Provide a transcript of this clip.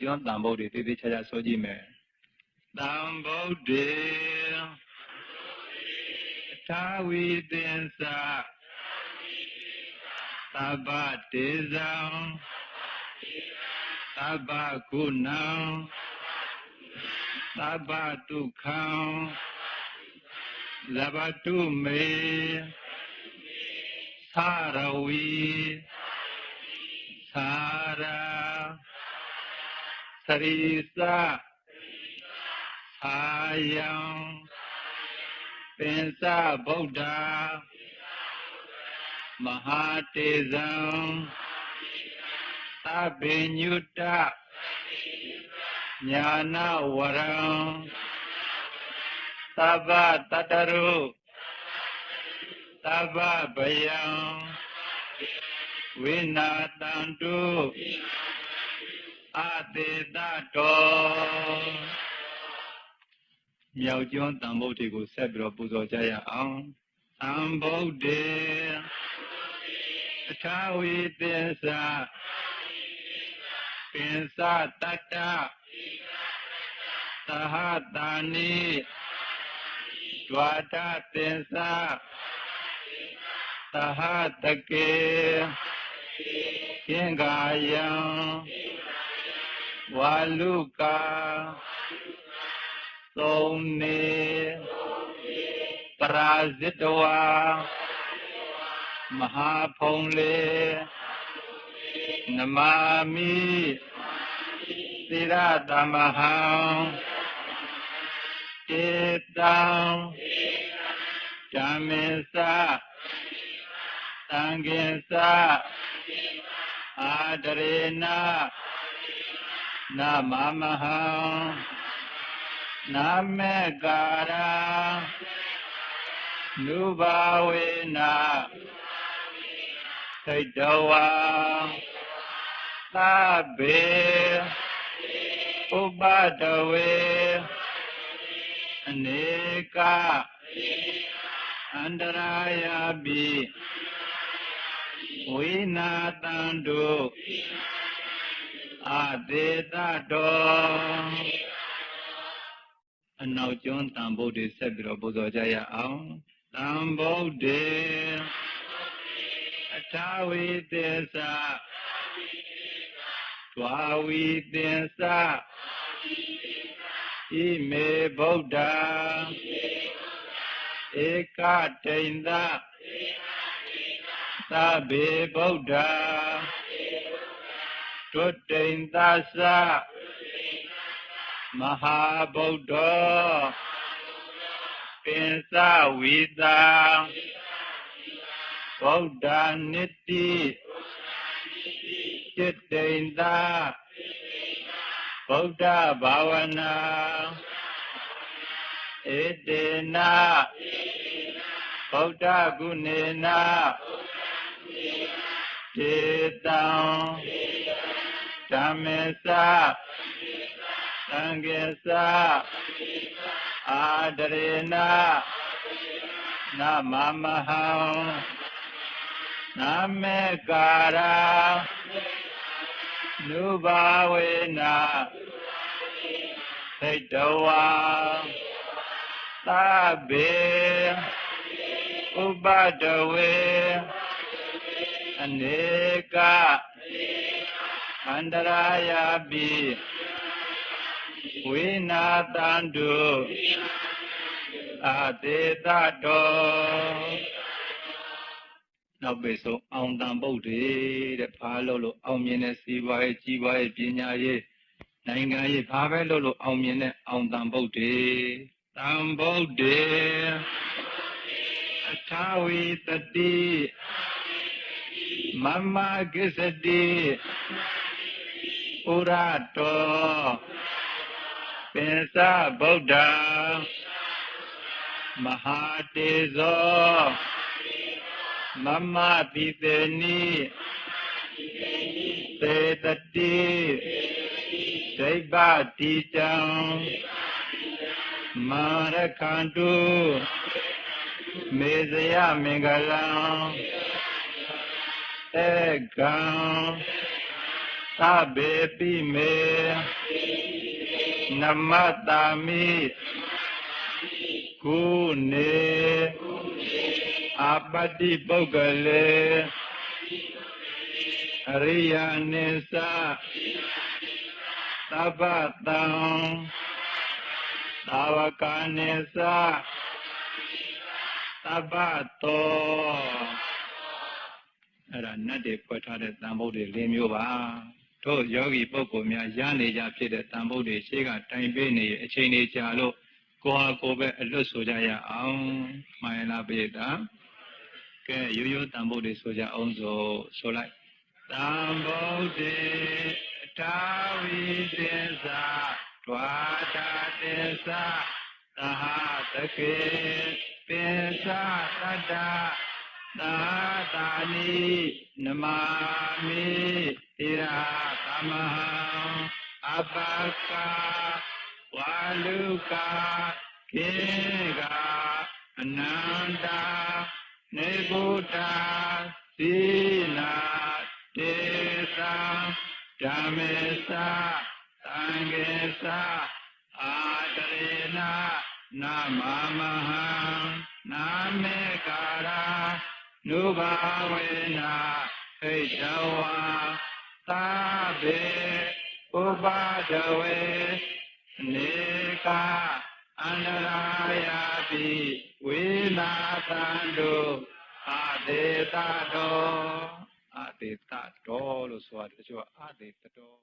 ကျွန်းတန်ဖို့တွေတည်တည်ချာချာဆိုကြည့်မယ်တန်ဖို့တွေသာဝိသင်္စာသဗ္ဗတေဇံသဗ္ဗကုဏံသဗ္ဗဒုက္ခံလဘတုမေသာရဝီသာရာသရိသအာယံပင်စဗုဒ္ဓမဟာတေဇံသဗ္ဗညုတညာနာဝရံသဗ္ဗတတရုသဗ္ဗဗယံဝိနာတံတုအတေတတောမြောက်ကျွန်းတန်ဖို့တွေကိုဆက်ပြီးတော့ပူဇော်ကြရအောင်သံဗုဒ္ဓေအထာဝိသင်္စာပင်စတတ္တသဟတာနိဒွါဒသင်္စာသဟတကေသင်္ဃာယံဝါလုကာသုံးနေပရာဇိတဝါမဟာဖုံလေနမာမိသီရတမဟံဧတံဓမ္မေသသံဃေသအာဒရေနနမမဟံနာမေကာရာနုဘာဝေနသိတဝါသဗ္ဗေဥပဒဝေအနေကအန္တရာယပိဝိနာတံတုအတေတတောအနောက်ကျွန်းတန်ဖို့တွေဆက်ပြီးတော့ပူဇော်ကြရအောင်တန်ဖို့တွေအထာဝိသင်္စာဒွါဝိသင်္စာဣမေဗုဒ္ဓဧကတိန္တသဗ္ဗေဗုဒ္ဓဒုတိန္တသမဟာဗုဒ္ဓပင်စဝိတာဗုဒ္ဓနိတိจิตတိန္တဗုဒ္ဓဘာဝနာဧတေနဗုဒ္ဓဂုဏေနတေတံဓမ္မေသသံဃေသအာဒရေနနမမဟံနာမေကာရာနုဘာဝေနသိတဝါသဗ္ဗေဥပဒဝေအနေကအန္တရာယပိဝိနာတံတုအတေတတောနောက်ပိဆုံးအောင်တန်ပုဒ်တွေတဲ့ဘာလို့အောင်မြင်တဲ့စီးပွားရေးကြီးပွားရေးပညာရေးနိုင်ငံရေးဘာပဲလို့အောင်မြင်တဲ့အောင်တန်ပုဒ်တွေတန်ပုဒ်တွေအထာဝိတတိမမကိစ္စတိဥရတောပင်စဗုဒ္ဓမဟာတေဇောမမပိသေနိသေတတိဒိဗ္ဗတိတံမာရခန္တုမေဇယမင်္ဂလံဧကံ Sabe pime Namatami Kune Abadi Bogale Ariyanisa Tabatang Tavakanisa Tabato အဲ့ဒါနတ်တွေဖွက်ထားတဲ့တန်ဖိုးတွေ၄မျိုးပါတို့ယောဂီပုဂ္ဂိုလ်များရနေကြဖြစ်တဲ့တန်ဖိုးတွေရှေ့ကတိုင်ပေးနေအချိန်လေးကြာလို့ကိုဟာကိုပဲအလွတ်ဆိုကြရအောင်မှန်လားပိဋကကဲရိုးရိုးတန်ဖိုးတွေဆိုကြအောင်ဆိုလိုက်တန်ဖိုးတွေအထာဝိသေသဒွါတာတေသသဟတကေပိသသတ္တသာတာနိနမာမိတိရာသမဟံအပကာဝါလူကာခေကအနန္တာနေဗုဒ္ဓသီနာတေသံဓမ္မေသသံဃေသအာတရေနနာမမဟံနာမေကာရာနုဘာဝေနာဟိတဝါသာဘေဥပါဒဝေနေကအန္တရာယာပိဝေနာသံတုအာဒေတတော်လို့ဆိုရတယ်တချို့ကအာဒေတတော်